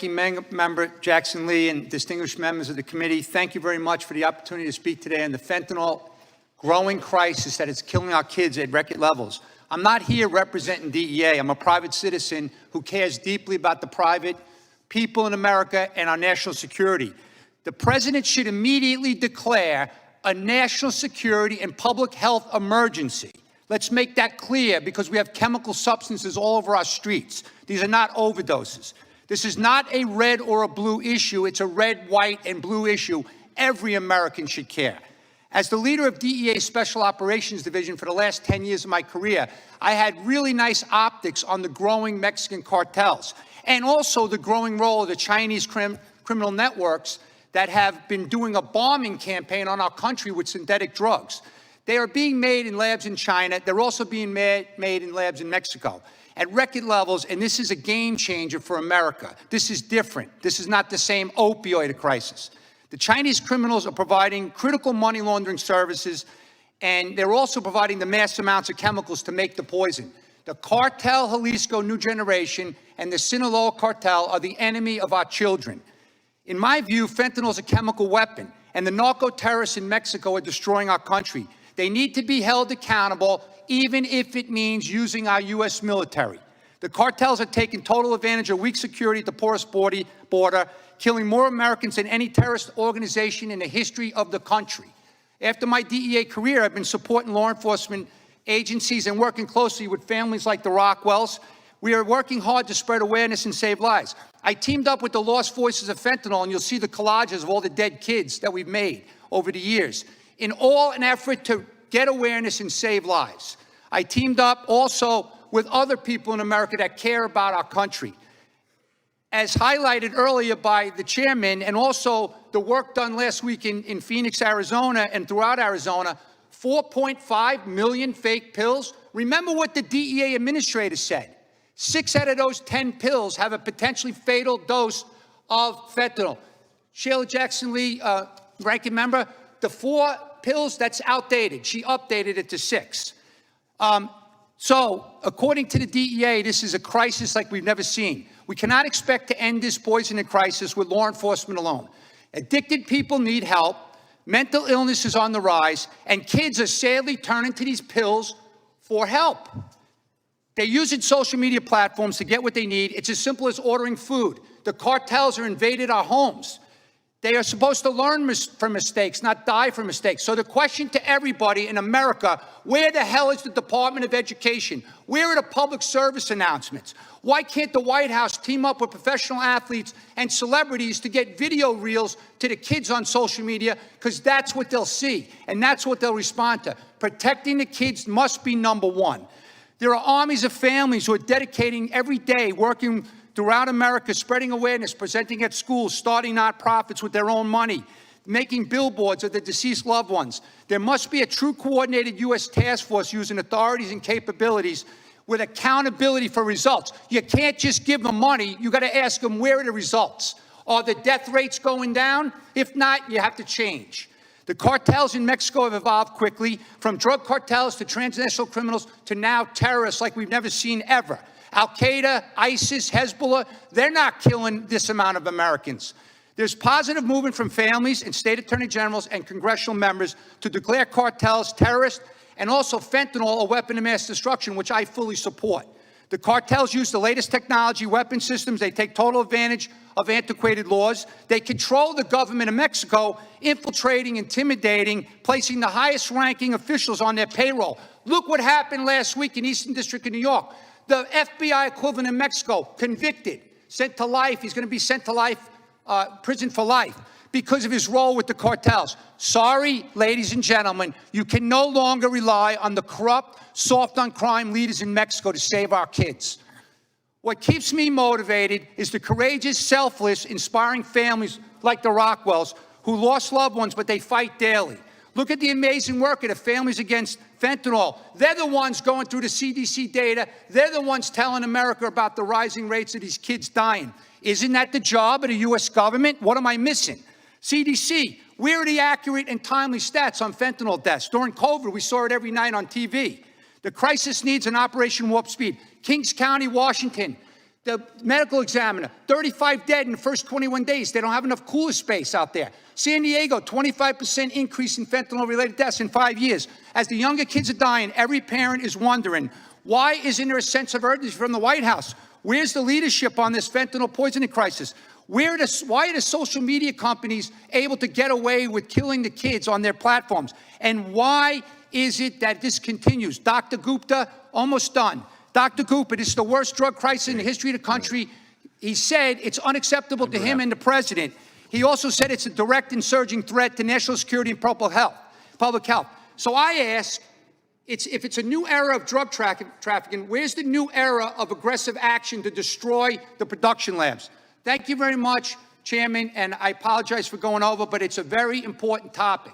Ranking Member Jackson Lee and distinguished members of the committee, thank you very much for the opportunity to speak today on the fentanyl growing crisis that is killing our kids at record levels. I'm not here representing DEA. I'm a private citizen who cares deeply about the private people in America and our national security. The president should immediately declare a national security and public health emergency. Let's make that clear, because we have chemical substances all over our streets. These are not overdoses. This is not a red or a blue issue. It's a red, white, and blue issue. Every American should care. As the leader of DEA's Special Operations Division for the last 10 years of my career, I had really nice optics on the growing Mexican cartels and also the growing role of the Chinese criminal networks that have been doing a bombing campaign on our country with synthetic drugs. They are being made in labs in China. They're also being made in labs in Mexico at record levels, and this is a game changer for America. This is different. This is not the same opioid crisis. The Chinese criminals are providing critical money laundering services, and they're also providing the mass amounts of chemicals to make the poison. The cartel Jalisco New Generation and the Sinaloa cartel are the enemy of our children. In my view, fentanyl is a chemical weapon, and the narco-terrorists in Mexico are destroying our country. They need to be held accountable, even if it means using our U.S. military. The cartels are taking total advantage of weak security at the porous border, killing more Americans than any terrorist organization in the history of the country. After my DEA career, I've been supporting law enforcement agencies and working closely with families like the Rockwells. We are working hard to spread awareness and save lives. I teamed up with the Lost Voices of Fentanyl, and you'll see the collages of all the dead kids that we've made over the years, in all an effort to get awareness and save lives. I teamed up also with other people in America that care about our country. As highlighted earlier by the chairman, and also the work done last week in Phoenix, Arizona, and throughout Arizona, 4.5 million fake pills. Remember what the DEA administrator said. 6 out of those 10 pills have a potentially fatal dose of fentanyl. Sheila Jackson Lee, ranking member, the 4 pills, that's outdated. She updated it to 6. So, according to the DEA, this is a crisis like we've never seen. We cannot expect to end this poisoning crisis with law enforcement alone. Addicted people need help, mental illness is on the rise, and kids are sadly turning to these pills for help. They're using social media platforms to get what they need. It's as simple as ordering food. The cartels are invaded our homes. They are supposed to learn from mistakes, not die from mistakes. So the question to everybody in America, where the hell is the Department of Education? Where are the public service announcements? Why can't the White House team up with professional athletes and celebrities to get video reels to the kids on social media? Because that's what they'll see, and that's what they'll respond to. Protecting the kids must be number one. There are armies of families who are dedicating every day, working throughout America, spreading awareness, presenting at schools, starting nonprofits with their own money, making billboards of their deceased loved ones. There must be a true coordinated U.S. task force using authorities and capabilities with accountability for results. You can't just give them money. You got to ask them, where are the results? Are the death rates going down? If not, you have to change. The cartels in Mexico have evolved quickly, from drug cartels to transnational criminals to now terrorists like we've never seen ever. Al-Qaeda, ISIS, Hezbollah, they're not killing this amount of Americans. There's positive movement from families and state attorney generals and congressional members to declare cartels terrorists and also fentanyl a weapon of mass destruction, which I fully support. The cartels use the latest technology, weapon systems. They take total advantage of antiquated laws. They control the government of Mexico, infiltrating, intimidating, placing the highest ranking officials on their payroll. Look what happened last week in Eastern District of New York. The FBI equivalent in Mexico, convicted, sent to life. He's going to be sent to life, prison for life, because of his role with the cartels. Sorry, ladies and gentlemen, you can no longer rely on the corrupt, soft-on-crime leaders in Mexico to save our kids. What keeps me motivated is the courageous, selfless, inspiring families like the Rockwells who lost loved ones, but they fight daily. Look at the amazing work of the Families Against Fentanyl. They're the ones going through the CDC data. They're the ones telling America about the rising rates of these kids dying. Isn't that the job of the U.S. government? What am I missing? CDC, where are the accurate and timely stats on fentanyl deaths? During COVID, we saw it every night on TV. The crisis needs an Operation Warp Speed. Kings County, Washington, The medical examiner, 35 dead in the first 21 days. They don't have enough cooler space out there. San Diego, 25% increase in fentanyl-related deaths in 5 years. As the younger kids are dying, every parent is wondering, why isn't there a sense of urgency from the White House? Where's the leadership on this fentanyl poisoning crisis? Why are the social media companies able to get away with killing the kids on their platforms? And why is it that this continues? Dr. Gupta, almost done. Dr. Gupta, this is the worst drug crisis in the history of the country. He said it's unacceptable to him and the president. He also said it's a direct and surging threat to national security and public health. So I ask, if it's a new era of drug trafficking, where's the new era of aggressive action to destroy the production labs? Thank you very much, Chairman, and I apologize for going over, but it's a very important topic.